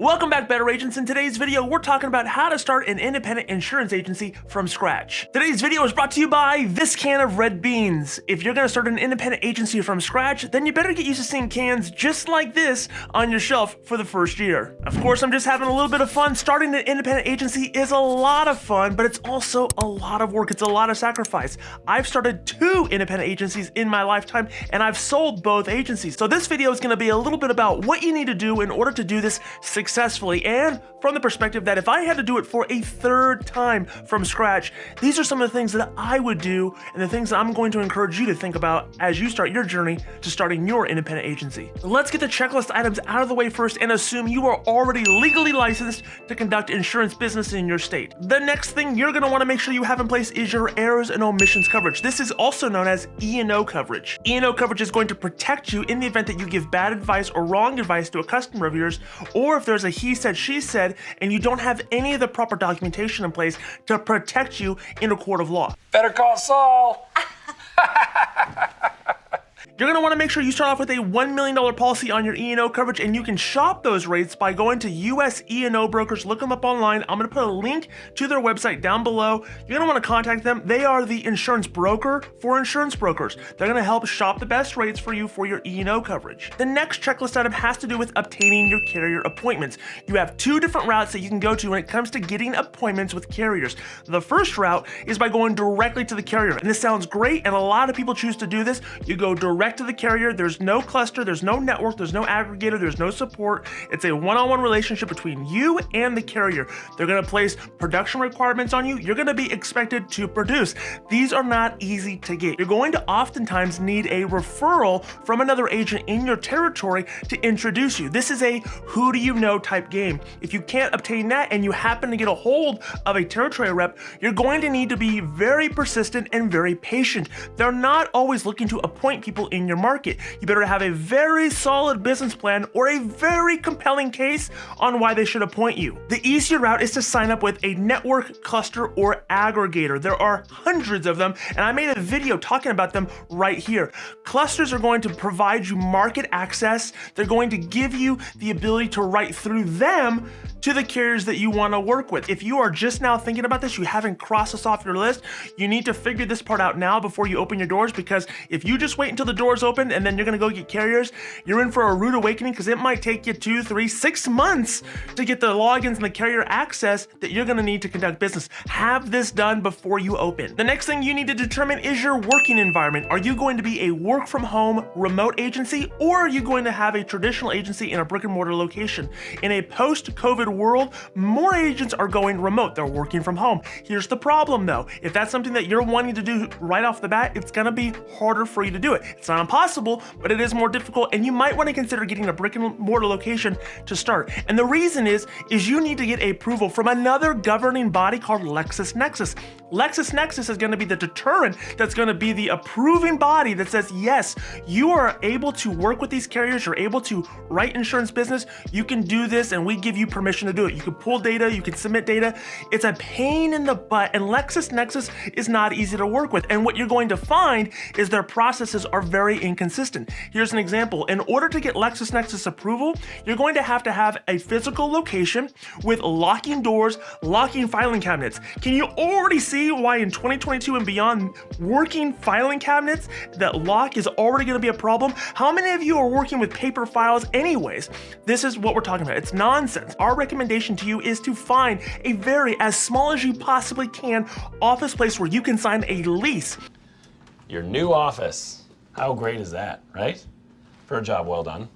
Welcome back, Better Agents. In today's video, we're talking about how to start an independent insurance agency from scratch. Today's video is brought to you by this can of red beans. If you're gonna start an independent agency from scratch, then you better get used to seeing cans just like this on your shelf for the first year. Of course, I'm just having a little bit of fun. Starting an independent agency is a lot of fun, but it's also a lot of work. It's a lot of sacrifice. I've started 2 independent agencies in my lifetime, and I've sold both agencies. So this video is gonna be a little bit about what you need to do in order to do this successfully, and from the perspective that if I had to do it for a 3rd time from scratch, these are some of the things that I would do and the things that I'm going to encourage you to think about as you start your journey to starting your independent agency. Let's get the checklist items out of the way first and assume you are already legally licensed to conduct insurance business in your state. The next thing you're going to want to make sure you have in place is your errors and omissions coverage. This is also known as E&O coverage. E&O coverage is going to protect you in the event that you give bad advice or wrong advice to a customer of yours, or if there's a he said, she said, and you don't have any of the proper documentation in place to protect you in a court of law. Better call Saul. You're going to want to make sure you start off with a $1 million policy on your E&O coverage, and you can shop those rates by going to US E&O brokers. Look them up online. I'm going to put a link to their website down below. You're going to want to contact them. They are the insurance broker for insurance brokers. They're going to help shop the best rates for you for your E&O coverage. The next checklist item has to do with obtaining your carrier appointments. You have 2 different routes that you can go to when it comes to getting appointments with carriers. The first route is by going directly to the carrier, and this sounds great, and a lot of people choose to do this. You go direct to the carrier. There's no cluster, there's no network, there's no aggregator, there's no support. It's a one-on-one relationship between you and the carrier. They're going to place production requirements on you. You're going to be expected to produce. These are not easy to get. You're going to oftentimes need a referral from another agent in your territory to introduce you. This is a who do you know type game. If you can't obtain that and you happen to get a hold of a territory rep, you're going to need to be very persistent and very patient. They're not always looking to appoint people in your market. You better have a very solid business plan or a very compelling case on why they should appoint you. The easier route is to sign up with a network, cluster, or aggregator. There are hundreds of them, and I made a video talking about them right here. Clusters are going to provide you market access. They're going to give you the ability to write through them to the carriers that you want to work with. If you are just now thinking about this, you haven't crossed this off your list, you need to figure this part out now before you open your doors, because if you just wait until the doors open and then you're going to go get carriers, you're in for a rude awakening, because it might take you 2, 3, 6 months to get the logins and the carrier access that you're going to need to conduct business. Have this done before you open. The next thing you need to determine is your working environment. Are you going to be a work from home remote agency, or are you going to have a traditional agency in a brick and mortar location? In a post-COVID world, more agents are going remote. They're working from home. Here's the problem though. If that's something that you're wanting to do right off the bat, it's going to be harder for you to do it. It's not impossible, but it is more difficult, and you might want to consider getting a brick and mortar location to start. And the reason is you need to get approval from another governing body called LexisNexis. LexisNexis is going to be the deterrent that's going to be the approving body that says, yes, you are able to work with these carriers, you're able to write insurance business, you can do this, and we give you permission to do it. You can pull data, you can submit data. It's a pain in the butt, and LexisNexis is not easy to work with. And what you're going to find is their processes are very inconsistent. Here's an example. In order to get LexisNexis approval, you're going to have a physical location with locking doors, locking filing cabinets. Can you already see why in 2022 and beyond, working filing cabinets that lock is already going to be a problem? How many of you are working with paper files anyways? This is what we're talking about. It's nonsense. Our recommendation to you is to find a very, as small as you possibly can, office place where you can sign a lease. Your new office. How great is that, right? For a job well done.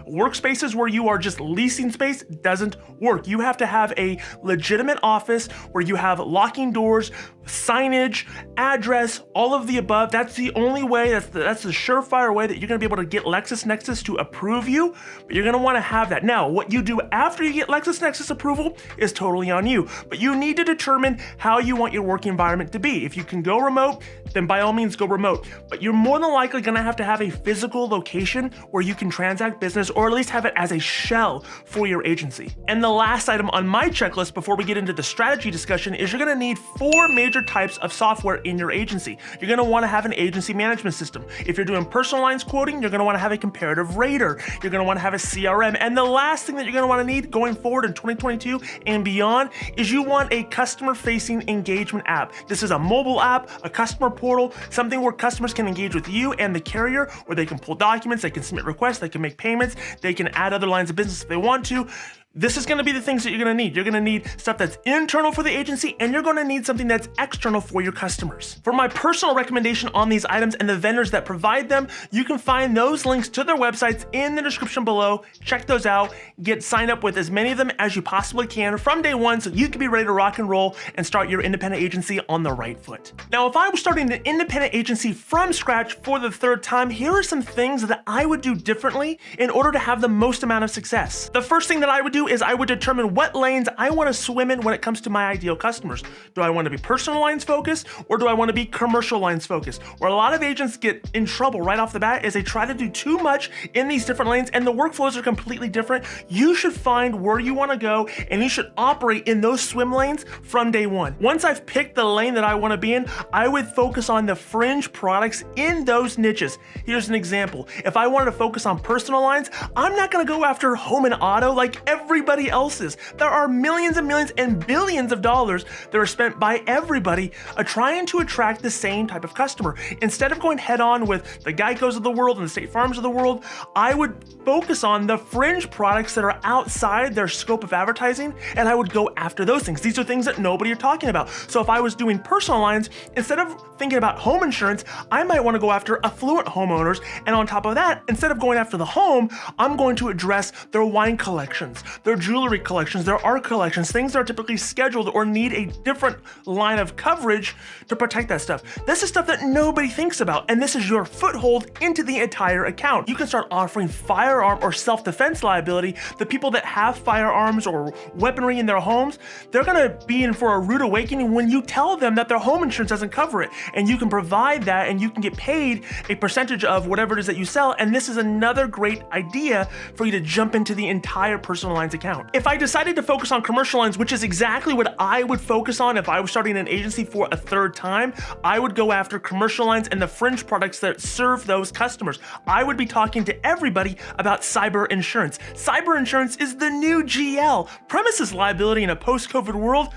Workspaces where you are just leasing space doesn't work. You have to have a legitimate office where you have locking doors, signage, address, all of the above. That's the only way, that's the surefire way that you're gonna be able to get LexisNexis to approve you, but you're gonna wanna have that. Now, what you do after you get LexisNexis approval is totally on you, but you need to determine how you want your work environment to be. If you can go remote, then by all means go remote, but you're more than likely gonna have to have a physical location where you can transact business business, or at least have it as a shell for your agency. And the last item on my checklist before we get into the strategy discussion is you're gonna need 4 major types of software in your agency. You're gonna wanna have an agency management system. If you're doing personal lines quoting, you're gonna wanna have a comparative rater. You're gonna wanna have a CRM. And the last thing that you're gonna wanna need going forward in 2022 and beyond is you want a customer-facing engagement app. This is a mobile app, a customer portal, something where customers can engage with you and the carrier, where they can pull documents, they can submit requests, they can make payments, they can add other lines of business if they want to. This is gonna be the things that you're gonna need. You're gonna need stuff that's internal for the agency, and you're gonna need something that's external for your customers. For my personal recommendation on these items and the vendors that provide them, you can find those links to their websites in the description below. Check those out, get signed up with as many of them as you possibly can from day one so you can be ready to rock and roll and start your independent agency on the right foot. Now, if I was starting an independent agency from scratch for the 3rd time, here are some things that I would do differently in order to have the most amount of success. The first thing that I would do is I would determine what lanes I want to swim in when it comes to my ideal customers. Do I want to be personal lines focused, or do I want to be commercial lines focused? Where a lot of agents get in trouble right off the bat is they try to do too much in these different lanes and the workflows are completely different. You should find where you want to go and you should operate in those swim lanes from day one. Once I've picked the lane that I want to be in, I would focus on the fringe products in those niches. Here's an example. If I wanted to focus on personal lines, I'm not going to go after home and auto like everybody else's. There are millions and millions and billions of dollars that are spent by everybody trying to attract the same type of customer. Instead of going head on with the Geicos of the world and the State Farms of the world, I would focus on the fringe products that are outside their scope of advertising, and I would go after those things. These are things that nobody are talking about. So if I was doing personal lines, instead of thinking about home insurance, I might want to go after affluent homeowners, and on top of that, instead of going after the home, I'm going to address their wine collections, their jewelry collections, their art collections, things that are typically scheduled or need a different line of coverage to protect that stuff. This is stuff that nobody thinks about, and this is your foothold into the entire account. You can start offering firearm or self-defense liability. The people that have firearms or weaponry in their homes, they're gonna be in for a rude awakening when you tell them that their home insurance doesn't cover it, and you can provide that and you can get paid a percentage of whatever it is that you sell, and this is another great idea for you to jump into the entire personal lines account. If I decided to focus on commercial lines, which is exactly what I would focus on if I was starting an agency for a 3rd time, I would go after commercial lines and the fringe products that serve those customers. I would be talking to everybody about cyber insurance. Cyber insurance is the new GL. Premises liability in a post-COVID world,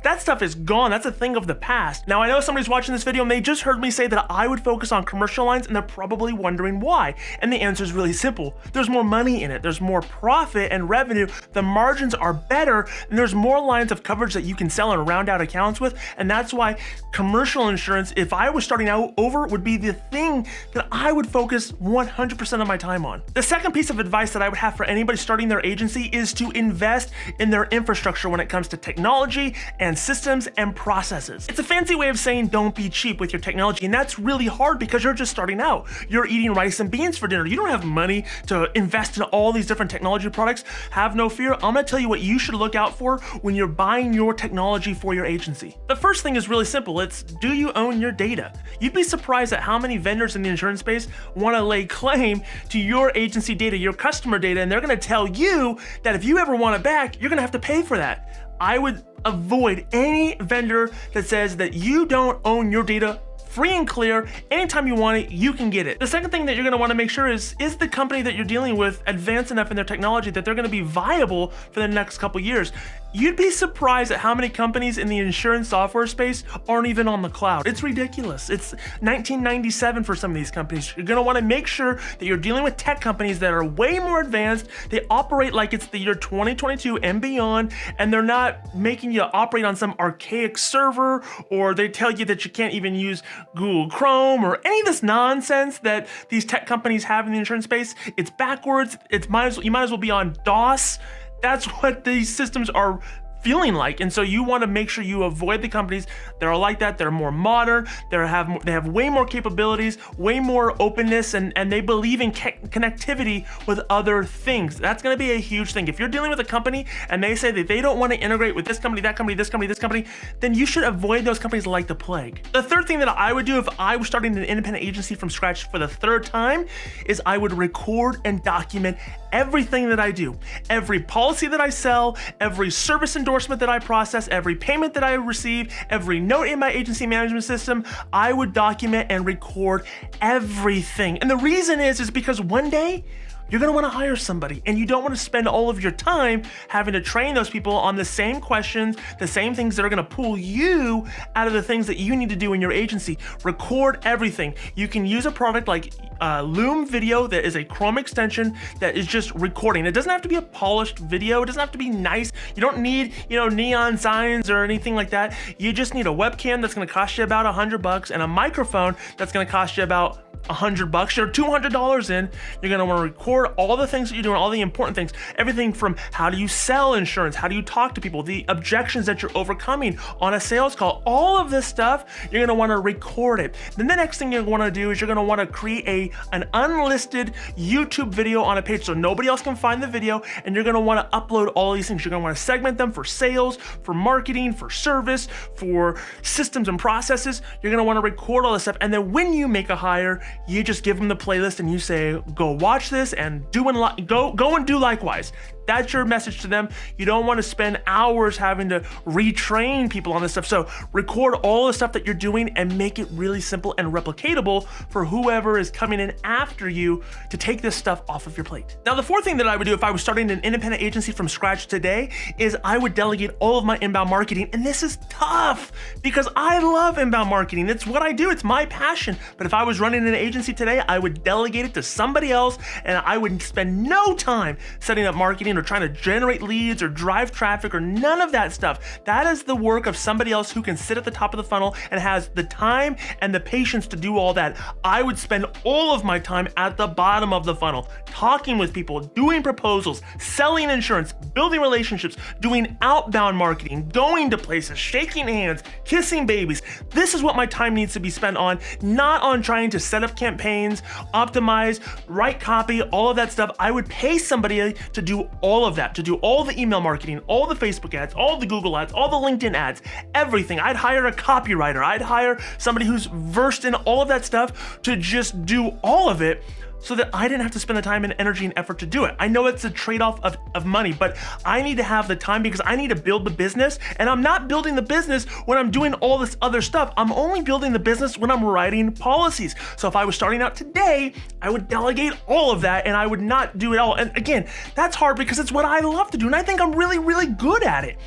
that stuff is gone. That's a thing of the past. Now, I know somebody's watching this video and they just heard me say that I would focus on commercial lines, and they're probably wondering why. And the answer is really simple. There's more money in it. There's more profit and revenue. The margins are better, and there's more lines of coverage that you can sell and round out accounts with, and that's why commercial insurance, if I was starting out over, would be the thing that I would focus 100% of my time on. The second piece of advice that I would have for anybody starting their agency is to invest in their infrastructure when it comes to technology and systems and processes. It's a fancy way of saying don't be cheap with your technology, and that's really hard because you're just starting out. You're eating rice and beans for dinner. You don't have money to invest in all these different technology products. Have no fear. I'm gonna tell you what you should look out for when you're buying your technology for your agency. The first thing is really simple. It's, do you own your data? You'd be surprised at how many vendors in the insurance space want to lay claim to your agency data, your customer data, and they're going to tell you that if you ever want it back, you're going to have to pay for that. I would avoid any vendor that says that you don't own your data free and clear. Anytime you want it, you can get it. The second thing that you're gonna wanna make sure is the company that you're dealing with advanced enough in their technology that they're gonna be viable for the next couple years? You'd be surprised at how many companies in the insurance software space aren't even on the cloud. It's ridiculous. It's 1997 for some of these companies. You're gonna wanna make sure that you're dealing with tech companies that are way more advanced. They operate like it's the year 2022 and beyond, and they're not making you operate on some archaic server, or they tell you that you can't even use Google Chrome or any of this nonsense that these tech companies have in the insurance space. It's backwards. You might as well be on DOS. That's what these systems are feeling like. And so you want to make sure you avoid the companies that are like that. They're more modern, they have way more capabilities, way more openness, and they believe in connectivity with other things. That's going to be a huge thing. If you're dealing with a company and they say that they don't want to integrate with this company, that company, this company, this company, then you should avoid those companies like the plague. The third thing that I would do if I was starting an independent agency from scratch for the third time is I would record and document everything that I do. Every policy that I sell, every service endorsement that I process, every payment that I receive, every note in my agency management system, I would document and record everything. And the reason is because one day, you're gonna wanna hire somebody, and you don't wanna spend all of your time having to train those people on the same questions, the same things that are gonna pull you out of the things that you need to do in your agency. Record everything. You can use a product like Loom Video that is a Chrome extension that is just recording. It doesn't have to be a polished video. It doesn't have to be nice. You don't need, neon signs or anything like that. You just need a webcam that's gonna cost you about $100 and a microphone that's gonna cost you about $100. You're $200 in. You're gonna want to record all the things that you're doing, all the important things, everything from how do you sell insurance, how do you talk to people, the objections that you're overcoming on a sales call, all of this stuff. You're gonna want to record it. Then the next thing you're want to do is you're gonna want to create an unlisted YouTube video on a page so nobody else can find the video, and you're gonna want to upload all these things. You're gonna want to segment them for sales, for marketing, for service, for systems and processes. You're gonna want to record all this stuff, and then when you make a hire, you just give them the playlist and you say, go watch this and go and do likewise. That's your message to them. You don't want to spend hours having to retrain people on this stuff. So record all the stuff that you're doing and make it really simple and replicatable for whoever is coming in after you to take this stuff off of your plate. Now, the fourth thing that I would do if I was starting an independent agency from scratch today is I would delegate all of my inbound marketing. And this is tough because I love inbound marketing. It's what I do. It's my passion. But if I was running an agency today, I would delegate it to somebody else, and I would spend no time setting up marketing or trying to generate leads or drive traffic or none of that stuff. That is the work of somebody else who can sit at the top of the funnel and has the time and the patience to do all that. I would spend all of my time at the bottom of the funnel, talking with people, doing proposals, selling insurance, building relationships, doing outbound marketing, going to places, shaking hands, kissing babies. This is what my time needs to be spent on, not on trying to set up campaigns, optimize, write copy, all of that stuff. I would pay somebody to do all of that, to do all the email marketing, all the Facebook ads, all the Google ads, all the LinkedIn ads, everything. I'd hire a copywriter. I'd hire somebody who's versed in all of that stuff to just do all of it, so that I didn't have to spend the time and energy and effort to do it. I know it's a trade-off of money, but I need to have the time because I need to build the business, and I'm not building the business when I'm doing all this other stuff. I'm only building the business when I'm writing policies. So if I was starting out today, I would delegate all of that and I would not do it all. And again, that's hard because it's what I love to do, and I think I'm really, really good at it.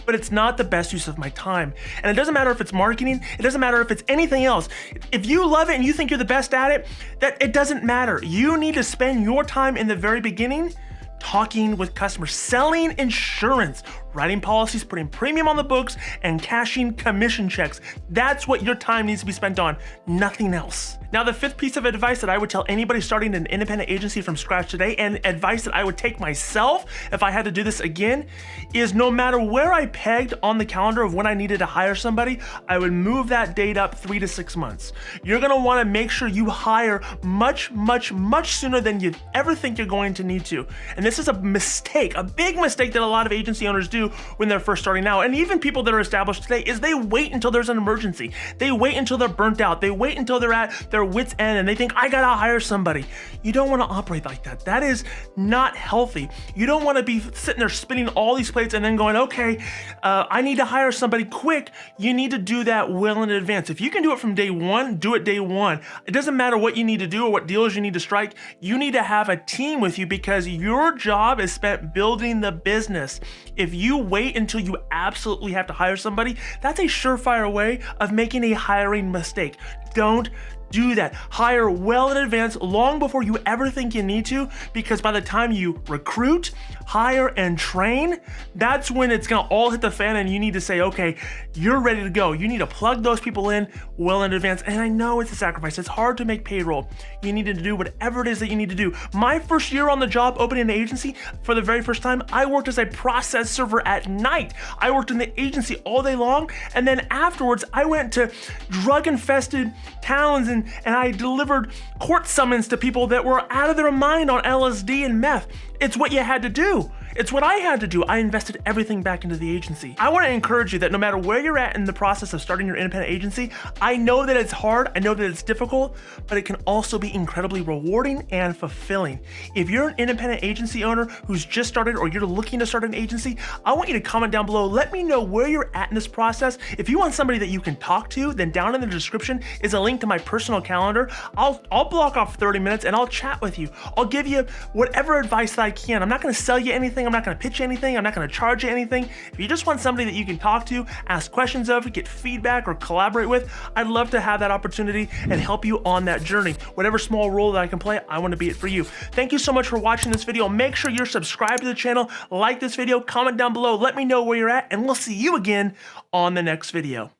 But it's not the best use of my time. And it doesn't matter if it's marketing, it doesn't matter if it's anything else. If you love it and you think you're the best at it, that it doesn't matter. You need to spend your time in the very beginning talking with customers, selling insurance, writing policies, putting premium on the books, and cashing commission checks. That's what your time needs to be spent on, nothing else. Now, the fifth piece of advice that I would tell anybody starting an independent agency from scratch today, and advice that I would take myself if I had to do this again, is no matter where I pegged on the calendar of when I needed to hire somebody, I would move that date up 3 to 6 months. You're gonna wanna make sure you hire much, much, much sooner than you ever think you're going to need to. And this is a mistake, a big mistake that a lot of agency owners do when they're first starting out, and even people that are established today, is they wait until there's an emergency. They wait until they're burnt out. They wait until they're at their wit's end and they think, I gotta hire somebody. You don't wanna operate like that. That is not healthy. You don't wanna be sitting there spinning all these plates and then going, okay, I need to hire somebody quick. You need to do that well in advance. If you can do it from day one, do it day one. It doesn't matter what you need to do or what deals you need to strike. You need to have a team with you because your job is spent building the business. If you wait until you absolutely have to hire somebody, that's a surefire way of making a hiring mistake. Don't do that. Hire well in advance, long before you ever think you need to, because by the time you recruit, hire, and train, that's when it's gonna all hit the fan and you need to say, okay, you're ready to go. You need to plug those people in well in advance. And I know it's a sacrifice. It's hard to make payroll. You need to do whatever it is that you need to do. My first year on the job opening an agency, for the very first time, I worked as a process server at night. I worked in the agency all day long, and then afterwards I went to drug-infested towns and I delivered court summons to people that were out of their mind on LSD and meth. It's what you had to do. It's what I had to do. I invested everything back into the agency. I want to encourage you that no matter where you're at in the process of starting your independent agency, I know that it's hard, I know that it's difficult, but it can also be incredibly rewarding and fulfilling. If you're an independent agency owner who's just started or you're looking to start an agency, I want you to comment down below. Let me know where you're at in this process. If you want somebody that you can talk to, then down in the description is a link to my personal calendar. I'll block off 30 minutes and I'll chat with you. I'll give you whatever advice that I can. I'm not going to sell you anything. I'm not going to pitch anything. I'm not going to charge you anything. If you just want somebody that you can talk to, ask questions of, get feedback, or collaborate with, I'd love to have that opportunity and help you on that journey. Whatever small role that I can play, I want to be it for you. Thank you so much for watching this video. Make sure you're subscribed to the channel, like this video, comment down below, let me know where you're at, and we'll see you again on the next video.